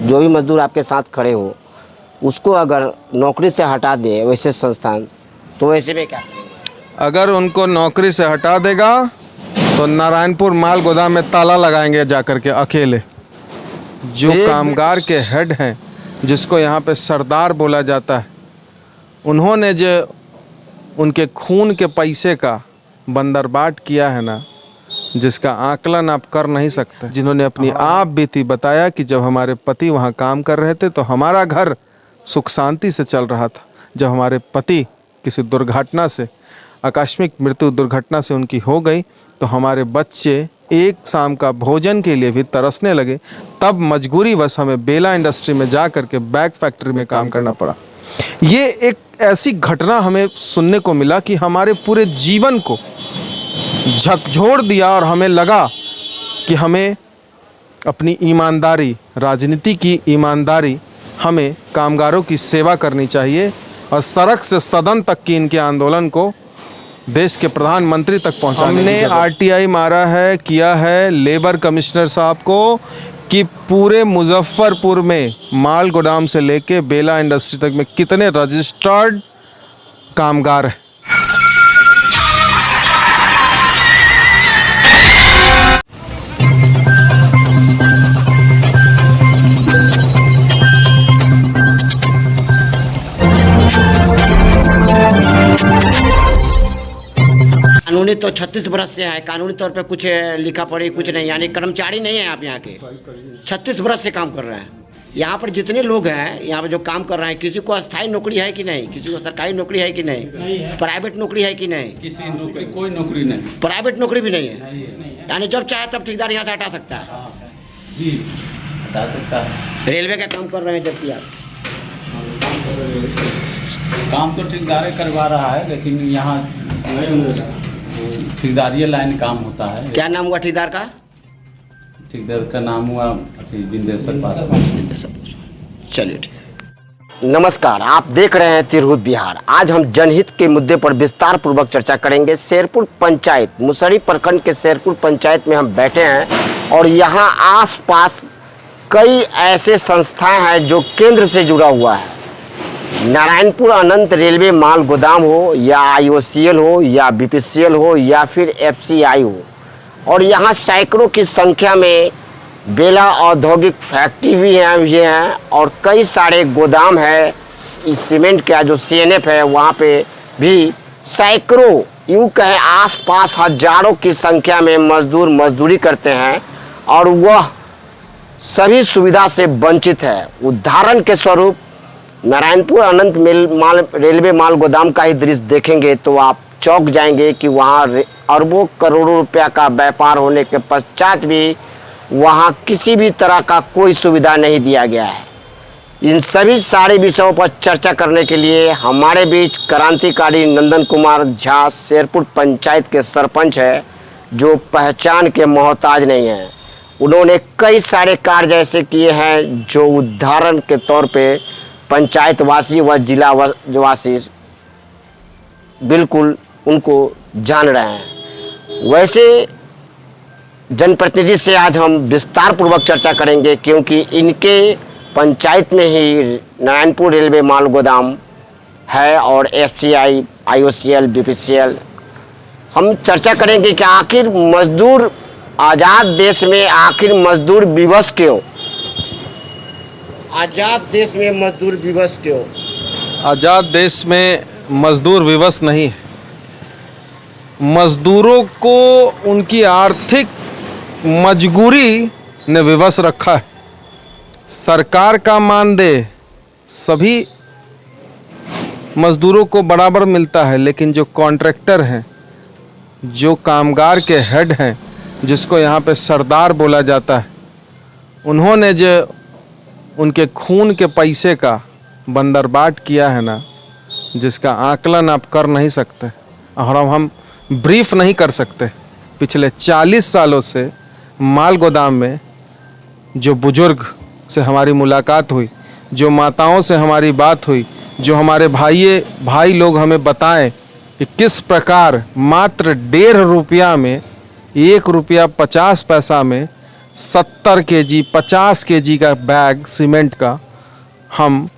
जो भी मजदूर आपके साथ खड़े हो उसको अगर नौकरी से हटा दे वैसे संस्थान, तो वैसे में क्या करेंगे? अगर उनको नौकरी से हटा देगा तो नारायणपुर माल गोदाम में ताला लगाएंगे जाकर के अकेले। जो कामगार के हेड हैं, जिसको यहाँ पे सरदार बोला जाता है, उन्होंने जो उनके खून के पैसे का बंदरबाट किया है ना, जिसका आकलन आप कर नहीं सकते। जिन्होंने अपनी आप बीती बताया कि जब हमारे पति वहाँ काम कर रहे थे तो हमारा घर सुख शांति से चल रहा था। जब हमारे पति किसी दुर्घटना से, आकस्मिक मृत्यु दुर्घटना से उनकी हो गई, तो हमारे बच्चे एक शाम का भोजन के लिए भी तरसने लगे। तब मजबूरीवश हमें बेला इंडस्ट्री में जा कर के बैग फैक्ट्री में काम करना पड़ा। ये एक ऐसी घटना हमें सुनने को मिला कि हमारे पूरे जीवन को झकझोर दिया और हमें लगा कि हमें अपनी ईमानदारी, राजनीति की ईमानदारी, हमें कामगारों की सेवा करनी चाहिए और सड़क से सदन तक की इनके आंदोलन को देश के प्रधानमंत्री तक पहुंचाने। हमने आरटीआई मारा है, किया है लेबर कमिश्नर साहब को कि पूरे मुजफ्फरपुर में माल गोदाम से लेके बेला इंडस्ट्री तक में कितने रजिस्टर्ड कामगार हैं। कानूनी तो 36 बरस से है, कानूनी तौर पे कुछ लिखा पढ़ी कुछ नहीं, यानी कर्मचारी नहीं है आप यहाँ के। 36 बरस से काम कर रहे हैं। यहाँ पर जितने लोग हैं यहाँ पर जो काम कर रहे हैं, किसी को अस्थायी नौकरी है कि नहीं, किसी को सरकारी नौकरी है कि नहीं, प्राइवेट नौकरी है कि नहीं, किसी नौकरी, कोई नौकरी नहीं, प्राइवेट नौकरी भी नहीं है। यानी जब चाहे तब ठेकेदार यहाँ से हटा सकता है। जी हटा सकता है। रेलवे का काम कर रहे हैं जबकि आप काम तो ठेकेदार करवा रहा है, लेकिन यहाँ ठेकेदारी लाइन काम होता है। क्या नाम हुआ ठेकेदार का? ठेकेदार का नाम हुआ बिंदेश्वर पासवान। चलिए ठीक। नमस्कार, आप देख रहे हैं तिरहुत बिहार। आज हम जनहित के मुद्दे पर विस्तार पूर्वक चर्चा करेंगे। शेरपुर पंचायत, मुसहरी प्रखंड के शेरपुर पंचायत में हम बैठे हैं और यहाँ आसपास कई ऐसे संस्थाएं हैं जो केंद्र से जुड़ा हुआ है। नारायणपुर अनंत रेलवे माल गोदाम हो या IOCL हो या BPCL हो या फिर FCI हो, और यहाँ सैकड़ों की संख्या में बेला औद्योगिक फैक्ट्री भी हैं और कई सारे गोदाम है। सीमेंट का जो CNF है वहाँ पे भी सैकड़ों, यूँ कहें आसपास हजारों की संख्या में मजदूर मजदूरी करते हैं और वह सभी सुविधा से वंचित है। उदाहरण के स्वरूप नारायणपुर अनंत रेलवे माल गोदाम का ही दृश्य देखेंगे तो आप चौंक जाएंगे कि वहाँ अरबों करोड़ों रुपया का व्यापार होने के पश्चात भी वहाँ किसी भी तरह का कोई सुविधा नहीं दिया गया है। इन सभी सारे विषयों पर चर्चा करने के लिए हमारे बीच क्रांतिकारी नंदन कुमार झा शेरपुर पंचायत के सरपंच है, जो पहचान के मोहताज नहीं हैं। उन्होंने कई सारे कार्य ऐसे किए हैं जो उदाहरण के तौर पे पंचायतवासी व जिलावासी बिल्कुल उनको जान रहे हैं। वैसे जनप्रतिनिधि से आज हम विस्तार पूर्वक चर्चा करेंगे, क्योंकि इनके पंचायत में ही नारायणपुर रेलवे माल गोदाम है और FCI, IOCL, BPCL। हम चर्चा करेंगे कि आखिर मजदूर आज़ाद देश में आखिर मजदूर विवश क्यों? आज़ाद देश में मजदूर विवश क्यों? आज़ाद देश में मजदूर विवश नहीं है। मजदूरों को उनकी आर्थिक मजबूरी ने विवश रखा है। सरकार का मानदेय सभी मजदूरों को बराबर मिलता है, लेकिन जो कॉन्ट्रैक्टर हैं, जो कामगार के हेड हैं, जिसको यहाँ पे सरदार बोला जाता है, उन्होंने जो उनके खून के पैसे का बंदरबाट किया है ना, जिसका आकलन आप कर नहीं सकते और हम ब्रीफ नहीं कर सकते। पिछले 40 सालों से माल गोदाम में जो बुजुर्ग से हमारी मुलाकात हुई, जो माताओं से हमारी बात हुई, जो हमारे भाई लोग हमें बताएं कि किस प्रकार मात्र 1.5 रुपया में, 1 रुपया 50 पैसा में 70 केजी 50 केजी का बैग सीमेंट का हम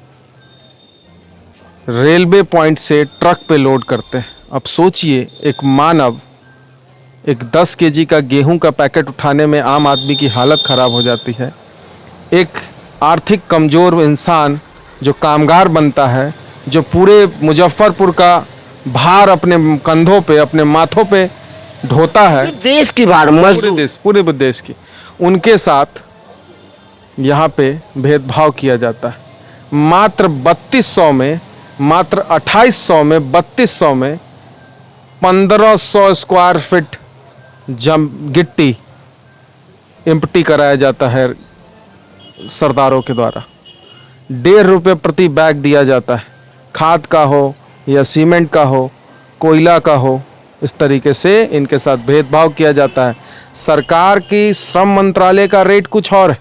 रेलवे पॉइंट से ट्रक पे लोड करते हैं। अब सोचिए, एक मानव एक 10 केजी का गेहूं का पैकेट उठाने में आम आदमी की हालत ख़राब हो जाती है। एक आर्थिक कमज़ोर इंसान जो कामगार बनता है, जो पूरे मुजफ्फरपुर का भार अपने कंधों पे, अपने माथों पे ढोता है, देश की भार मजदूर, पूरे देश की, उनके साथ यहाँ पे भेदभाव किया जाता है। मात्र 3200 में, मात्र 2800 में, 3200 में 1500 स्क्वायर फीट गिट्टी एम्प्टी कराया जाता है सरदारों के द्वारा। 1.5 रुपये प्रति बैग दिया जाता है, खाद का हो या सीमेंट का हो, कोयला का हो। इस तरीके से इनके साथ भेदभाव किया जाता है। सरकार की श्रम मंत्रालय का रेट कुछ और है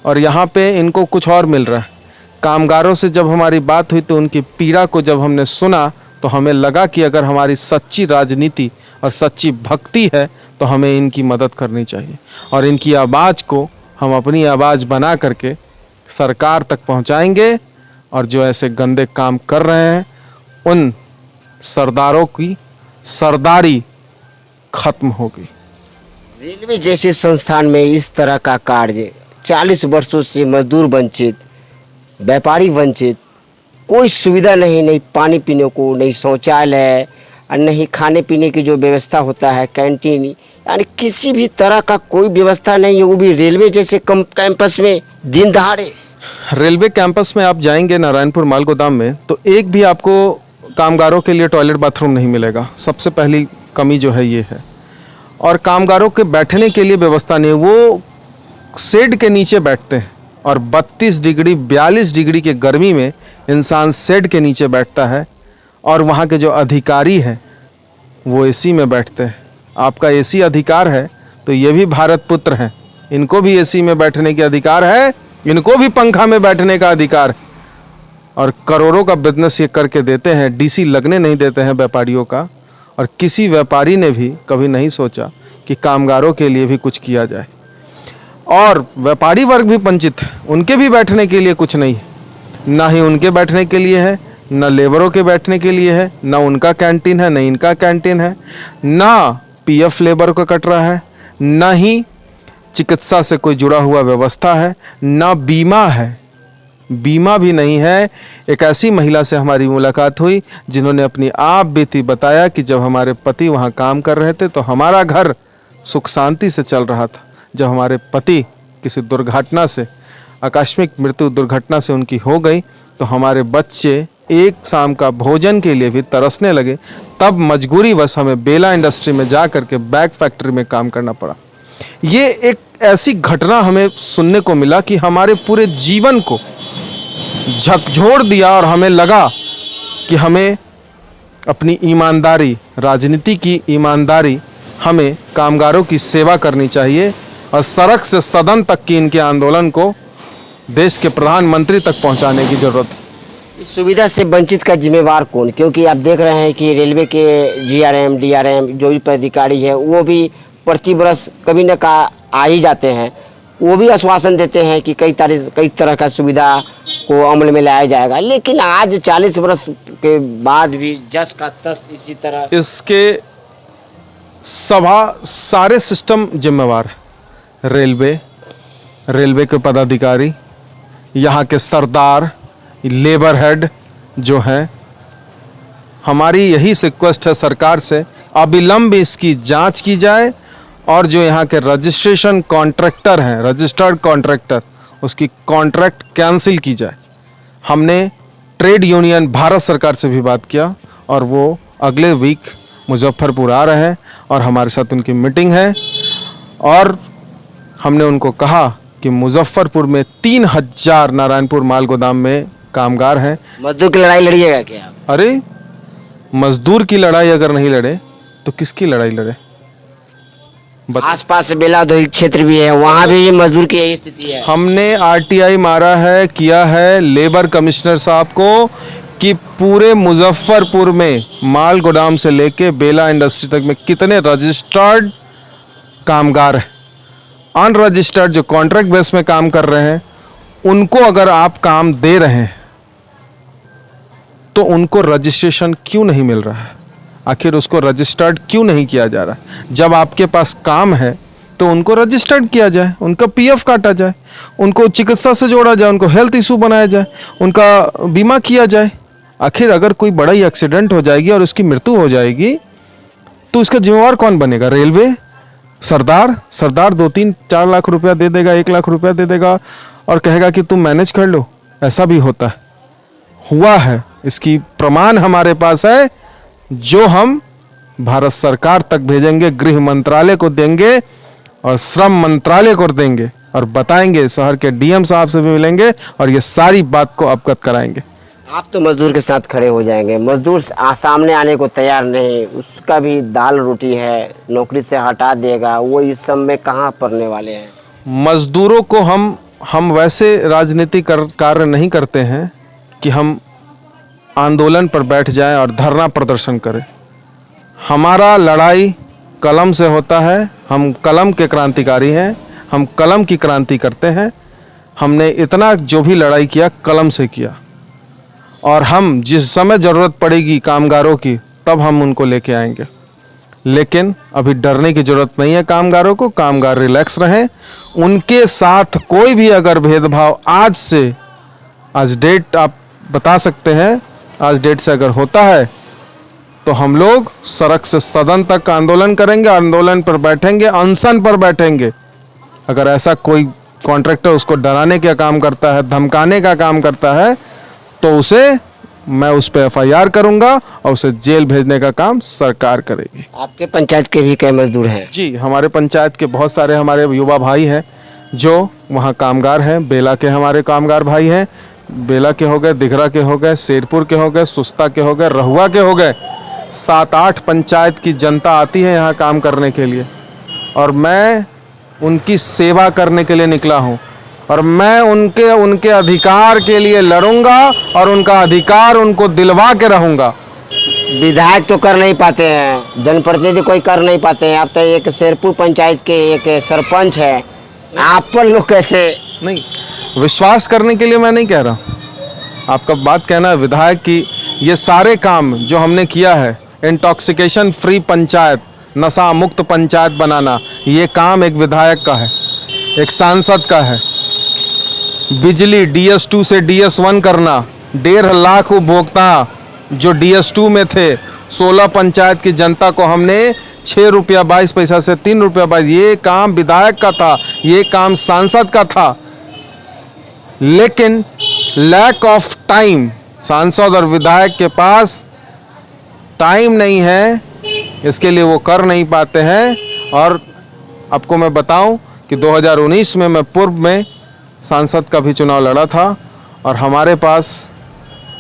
और यहाँ पे इनको कुछ और मिल रहा है। कामगारों से जब हमारी बात हुई तो उनकी पीड़ा को जब हमने सुना तो हमें लगा कि अगर हमारी सच्ची राजनीति और सच्ची भक्ति है तो हमें इनकी मदद करनी चाहिए और इनकी आवाज़ को हम अपनी आवाज़ बना करके सरकार तक पहुंचाएंगे और जो ऐसे गंदे काम कर रहे हैं उन सरदारों की सरदारी खत्म होगी। रेलवे जैसे संस्थान में इस तरह का कार्य 40 वर्षों से मजदूर वंचित, व्यापारी वंचित, कोई सुविधा नहीं पानी पीने को, नहीं शौचालय और नहीं खाने पीने की जो व्यवस्था होता है, कैंटीन, यानी किसी भी तरह का कोई व्यवस्था नहीं है, वो भी रेलवे जैसे कैंपस में दिन दहाड़े। रेलवे कैंपस में आप जाएंगे नारायणपुर माल गोदाम में तो एक भी आपको कामगारों के लिए टॉयलेट बाथरूम नहीं मिलेगा। सबसे पहली कमी जो है ये है। और कामगारों के बैठने के लिए व्यवस्था नहीं है, वो शेड के नीचे बैठते हैं और 32 डिग्री 42 डिग्री के गर्मी में इंसान शेड के नीचे बैठता है और वहाँ के जो अधिकारी हैं वो एसी में बैठते हैं। आपका एसी अधिकार है तो ये भी भारत पुत्र हैं, इनको भी एसी में बैठने के अधिकार है, इनको भी पंखा में बैठने का अधिकार है। और करोड़ों का बिजनेस ये करके देते हैं, डीसी लगने नहीं देते हैं व्यापारियों का। और किसी व्यापारी ने भी कभी नहीं सोचा कि कामगारों के लिए भी कुछ किया जाए। और व्यापारी वर्ग भी वंचित है, उनके भी बैठने के लिए कुछ नहीं है, ना ही उनके बैठने के लिए है, ना लेबरों के बैठने के लिए है, ना उनका कैंटीन है, ना इनका कैंटीन है, ना पीएफ लेबर को कट रहा है, ना ही चिकित्सा से कोई जुड़ा हुआ व्यवस्था है, ना बीमा है, बीमा भी नहीं है। एक ऐसी महिला से हमारी मुलाकात हुई जिन्होंने अपनी आप बीती बताया कि जब हमारे पति वहाँ काम कर रहे थे तो हमारा घर सुख शांति से चल रहा था। जब हमारे पति किसी दुर्घटना से, आकस्मिक मृत्यु दुर्घटना से उनकी हो गई तो हमारे बच्चे एक शाम का भोजन के लिए भी तरसने लगे। तब मजबूरीवश हमें बेला इंडस्ट्री में जा कर के बैग फैक्ट्री में काम करना पड़ा। ये एक ऐसी घटना हमें सुनने को मिला कि हमारे पूरे जीवन को झकझोर दिया और हमें लगा कि हमें अपनी ईमानदारी, राजनीति की ईमानदारी, हमें कामगारों की सेवा करनी चाहिए और सड़क से सदन तक की इनके आंदोलन को देश के प्रधानमंत्री तक पहुंचाने की जरूरत है। इस सुविधा से वंचित का जिम्मेवार कौन? क्योंकि आप देख रहे हैं कि रेलवे के जीआरएम, डीआरएम जो भी पदाधिकारी है वो भी प्रति वर्ष कभी न का आ ही जाते हैं। वो भी आश्वासन देते हैं कि कई तरह का सुविधा को अमल में लाया जाएगा, लेकिन आज 40 वर्ष के बाद भी जस का तस इसी तरह। इसके सारे सिस्टम जिम्मेवार है। रेलवे के पदाधिकारी, यहाँ के सरदार, लेबर हेड जो हैं। हमारी यही रिक्वेस्ट है सरकार से, अविलंब इसकी जांच की जाए और जो यहाँ के रजिस्ट्रेशन कॉन्ट्रैक्टर हैं, रजिस्टर्ड कॉन्ट्रैक्टर, उसकी कॉन्ट्रैक्ट कैंसिल की जाए। हमने ट्रेड यूनियन भारत सरकार से भी बात किया और वो अगले वीक मुजफ्फरपुर आ रहे हैं और हमारे साथ उनकी मीटिंग है और हमने उनको कहा कि मुजफ्फरपुर में 3000 नारायणपुर माल गोदाम में कामगार हैं। मजदूर की लड़ाई लड़िएगा क्या? अरे मजदूर की लड़ाई अगर नहीं लड़े तो किसकी लड़ाई लड़े? आसपास बेला औद्योगिक क्षेत्र भी है, वहाँ भी मजदूर की यही स्थिति है। हमने आरटीआई मारा है, किया है लेबर कमिश्नर साहब को कि पूरे मुजफ्फरपुर में माल गोदाम से लेके बेला इंडस्ट्री तक में कितने रजिस्टर्ड कामगार हैं अनरजिस्टर्ड जो कॉन्ट्रैक्ट बेस में काम कर रहे हैं, उनको अगर आप काम दे रहे हैं तो उनको रजिस्ट्रेशन क्यों नहीं मिल रहा है? आखिर उसको रजिस्टर्ड क्यों नहीं किया जा रहा है? जब आपके पास काम है तो उनको रजिस्टर्ड किया जाए, उनका पीएफ काटा जाए, उनको चिकित्सा से जोड़ा जाए, उनको हेल्थ इशू बनाया जाए, उनका बीमा किया जाए। आखिर अगर कोई बड़ा ही एक्सीडेंट हो जाएगी और उसकी मृत्यु हो जाएगी तो इसका जिम्मेवार कौन बनेगा? रेलवे? सरदार 2-3-4 लाख रुपया दे देगा, 1 लाख रुपया दे देगा और कहेगा कि तुम मैनेज कर लो। ऐसा भी होता है, हुआ है, इसकी प्रमाण हमारे पास है, जो हम भारत सरकार तक भेजेंगे, गृह मंत्रालय को देंगे और श्रम मंत्रालय को देंगे और बताएंगे, शहर के डीएम साहब से भी मिलेंगे और ये सारी बात को अवगत कराएंगे। आप तो मजदूर के साथ खड़े हो जाएंगे, मजदूर सामने आने को तैयार नहीं, उसका भी दाल रोटी है, नौकरी से हटा देगा, वो इस सब में कहाँ पड़ने वाले हैं? मजदूरों को हम वैसे राजनीति कार्य नहीं करते हैं कि हम आंदोलन पर बैठ जाएं और धरना प्रदर्शन करें। हमारा लड़ाई कलम से होता है, हम कलम के क्रांतिकारी हैं, हम कलम की क्रांति करते हैं। हमने इतना जो भी लड़ाई किया कलम से किया और हम जिस समय ज़रूरत पड़ेगी कामगारों की तब हम उनको लेके आएंगे। लेकिन अभी डरने की ज़रूरत नहीं है कामगारों को, कामगार रिलैक्स रहें। उनके साथ कोई भी अगर भेदभाव आज डेट आप बता सकते हैं, आज डेट से अगर होता है तो हम लोग सड़क से सदन तक आंदोलन करेंगे, आंदोलन पर बैठेंगे, अनशन पर बैठेंगे। अगर ऐसा कोई कॉन्ट्रैक्टर उसको डराने का काम करता है, धमकाने का काम करता है तो मैं उस पर एफआईआर करूंगा और उसे जेल भेजने का काम सरकार करेगी। आपके पंचायत के भी कई मजदूर हैं? जी, हमारे पंचायत के बहुत सारे हमारे युवा भाई हैं जो वहाँ कामगार हैं। बेला के हमारे कामगार भाई हैं, बेला के हो गए, दिघरा के हो गए, शेरपुर के हो गए, सुस्ता के हो गए, रहुआ के हो गए। 7-8 पंचायत की जनता आती है यहाँ काम करने के लिए और मैं उनकी सेवा करने के लिए निकला हूँ और मैं उनके अधिकार के लिए लड़ूंगा और उनका अधिकार उनको दिलवा के रहूंगा। विधायक तो कर नहीं पाते हैं, जनप्रतिनिधि कोई कर नहीं पाते हैं। आप तो एक शेरपुर पंचायत के एक सरपंच है, आप पर लोग कैसे? नहीं, विश्वास करने के लिए मैं नहीं कह रहा, आपका बात कहना है विधायक की। ये सारे काम जो हमने किया है, इंटॉक्सिकेशन फ्री पंचायत, नशा मुक्त पंचायत बनाना, ये काम एक विधायक का है, एक सांसद का है। बिजली DS2 से DS1 करना, 1.5 लाख उपभोक्ता जो DS2 में थे, 16 पंचायत की जनता को हमने 6 रुपया 22 पैसा से 3 रुपया 22, ये काम विधायक का था, ये काम सांसद का था। लेकिन लैक ऑफ टाइम, सांसद और विधायक के पास टाइम नहीं है, इसके लिए वो कर नहीं पाते हैं। और आपको मैं बताऊं कि 2019 में मैं पूर्व में सांसद का भी चुनाव लड़ा था और हमारे पास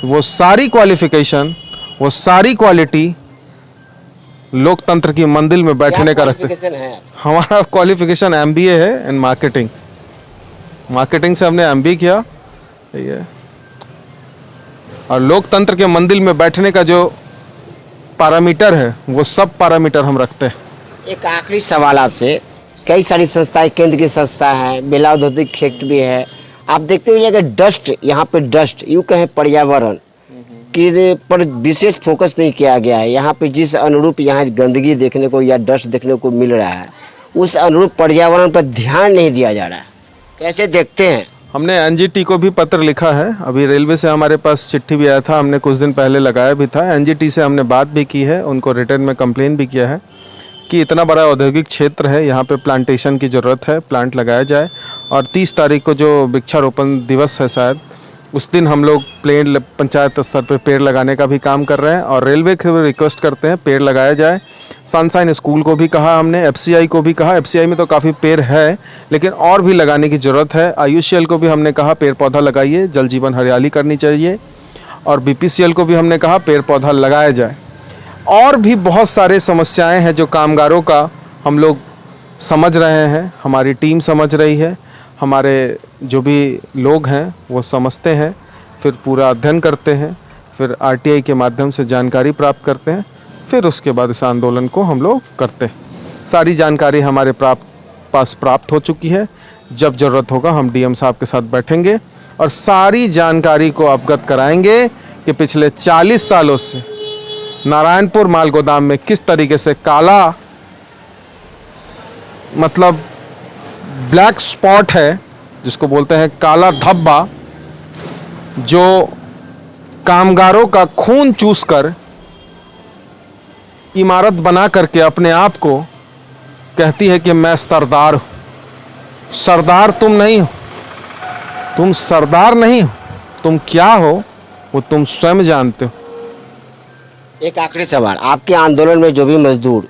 वो सारी क्वालिफिकेशन, वो सारी क्वालिटी लोकतंत्र की मंदिर में बैठने का रखते हैं। हमारा क्वालिफिकेशन MBA है इन मार्केटिंग से हमने MBA किया ये, और लोकतंत्र के मंदिर में बैठने का जो पैरामीटर है वो सब पैरामीटर हम रखते हैं। एक आखिरी सवाल आपसे, कई सारी संस्थाएं, केंद्र की संस्था है, बेला औद्योगिक क्षेत्र भी है, आप देखते हुए अगर डस्ट, यहाँ पे डस्ट यूँ कहें पर्यावरण की पर विशेष फोकस नहीं किया गया है। यहाँ पे जिस अनुरूप यहाँ गंदगी देखने को या डस्ट देखने को मिल रहा है, उस अनुरूप पर्यावरण पर ध्यान नहीं दिया जा रहा है, कैसे देखते हैं? हमने NGT को भी पत्र लिखा है, अभी रेलवे से हमारे पास चिट्ठी भी आया था, हमने कुछ दिन पहले लगाया भी था। NGT से हमने बात भी की है, उनको रिटर्न में कंप्लेन भी किया है कि इतना बड़ा औद्योगिक क्षेत्र है, यहाँ पे प्लांटेशन की ज़रूरत है, प्लांट लगाया जाए। और 30 तारीख को जो वृक्षारोपण दिवस है शायद, उस दिन हम लोग पंचायत स्तर पर पेड़ लगाने का भी काम कर रहे हैं और रेलवे से रिक्वेस्ट करते हैं पेड़ लगाया जाए। सनशाइन स्कूल को भी कहा हमने, FCI को भी कहा, FCI में तो काफ़ी पेड़ है लेकिन और भी लगाने की ज़रूरत है। IUCL को भी हमने कहा पेड़ पौधा लगाइए, जल जीवन हरियाली करनी चाहिए। और BPCL को भी हमने कहा पेड़ पौधा लगाया जाए। और भी बहुत सारे समस्याएं हैं जो कामगारों का हम लोग समझ रहे हैं, हमारी टीम समझ रही है, हमारे जो भी लोग हैं वो समझते हैं, फिर पूरा अध्ययन करते हैं, फिर RTI के माध्यम से जानकारी प्राप्त करते हैं, फिर उसके बाद इस आंदोलन को हम लोग करते हैं। सारी जानकारी हमारे पास प्राप्त हो चुकी है। जब ज़रूरत होगा हम डीएम साहब के साथ बैठेंगे और सारी जानकारी को अवगत कराएंगे कि पिछले 40 सालों से नारायणपुर माल गोदाम में किस तरीके से काला मतलब ब्लैक स्पॉट है, जिसको बोलते हैं काला धब्बा, जो कामगारों का खून चूसकर इमारत बना करके अपने आप को कहती है कि मैं सरदार हूं। सरदार तुम नहीं हो, तुम सरदार नहीं हो, तुम क्या हो वो तुम स्वयं जानते हो। एक आखिरी सवाल, आपके आंदोलन में जो भी मजदूर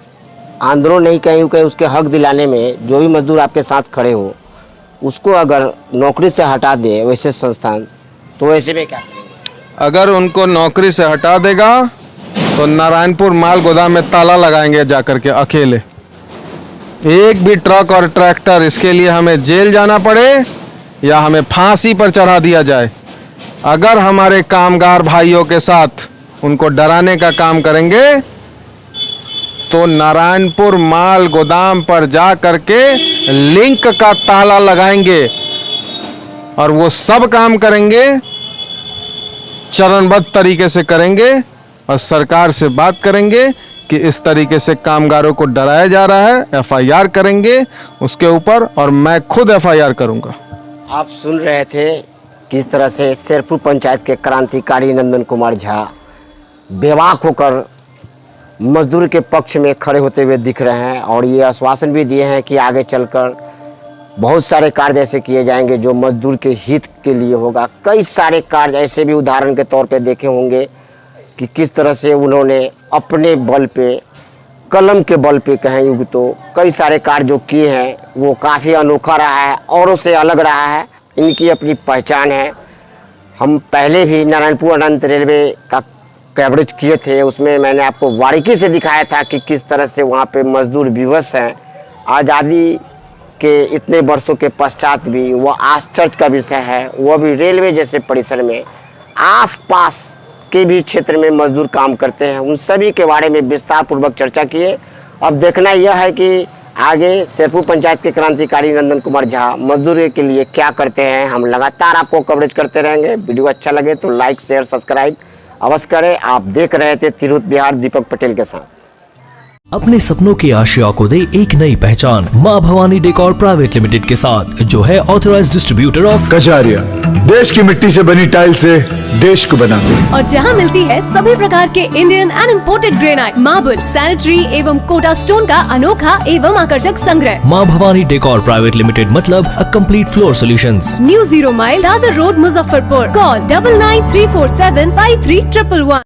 आंदोलन नहीं कहीं उसके हक दिलाने में जो भी मजदूर आपके साथ खड़े हो, उसको अगर नौकरी से हटा दे वैसे संस्थान, तो ऐसे में क्या करेंगे? अगर उनको नौकरी से हटा देगा तो नारायणपुर माल गोदाम में ताला लगाएंगे जाकर के अकेले। एक भी ट्रक और ट्रैक्टर इसके लिए हमें जेल जाना पड़े या हमें फांसी पर चढ़ा दिया जाए। अगर हमारे कामगार भाइयों के साथ उनको डराने का काम करेंगे तो नारायणपुर माल गोदाम पर जा करके लिंक का ताला लगाएंगे और वो सब काम करेंगे, चरणबद्ध तरीके से करेंगे और सरकार से बात करेंगे कि इस तरीके से कामगारों को डराया जा रहा है। एफआईआर करेंगे उसके ऊपर और मैं खुद एफआईआर करूंगा। आप सुन रहे थे किस तरह से शेरपुर पंचायत के क्रांतिकारी नंदन कुमार झा बेबाक होकर मजदूर के पक्ष में खड़े होते हुए दिख रहे हैं और ये आश्वासन भी दिए हैं कि आगे चलकर बहुत सारे कार्य ऐसे किए जाएंगे जो मजदूर के हित के लिए होगा। कई सारे कार्य ऐसे भी उदाहरण के तौर पे देखे होंगे कि किस तरह से उन्होंने अपने बल पे, कलम के बल पे कहें तो कई सारे कार्य जो किए हैं वो काफ़ी अनोखा रहा है, औरों से अलग रहा है, इनकी अपनी पहचान है। हम पहले भी नारायणपुर अनंत रेलवे का कवरेज किए थे, उसमें मैंने आपको बारीकी से दिखाया था कि किस तरह से वहाँ पे मजदूर विवश हैं। आज़ादी के इतने वर्षों के पश्चात भी वह आश्चर्य का विषय है, वह भी रेलवे जैसे परिसर में आसपास के भी क्षेत्र में मजदूर काम करते हैं। उन सभी के बारे में विस्तार पूर्वक चर्चा किए। अब देखना यह है कि आगे शेरपुर पंचायत के क्रांतिकारी नंदन कुमार झा मजदूर के लिए क्या करते हैं। हम लगातार आपको कवरेज करते रहेंगे। वीडियो अच्छा लगे तो लाइक शेयर सब्सक्राइब अवश्य करें। आप देख रहे थे तिरहुत बिहार दीपक पटेल के साथ। अपने सपनों की आशिया को दे एक नई पहचान मां भवानी डेकोर प्राइवेट लिमिटेड के साथ, जो है ऑथराइज्ड डिस्ट्रीब्यूटर ऑफ कजारिया। देश की मिट्टी से बनी टाइल से देश को बनाते हैं। और जहां मिलती है सभी प्रकार के Indian and imported granite, marble, sanitary एवं कोटा स्टोन का अनोखा एवं आकर्षक संग्रह। मां भवानी डेकोर प्राइवेट लिमिटेड मतलब a complete floor solutions. New 0 mile Dadar road Muzaffarpur. Call 9934753111।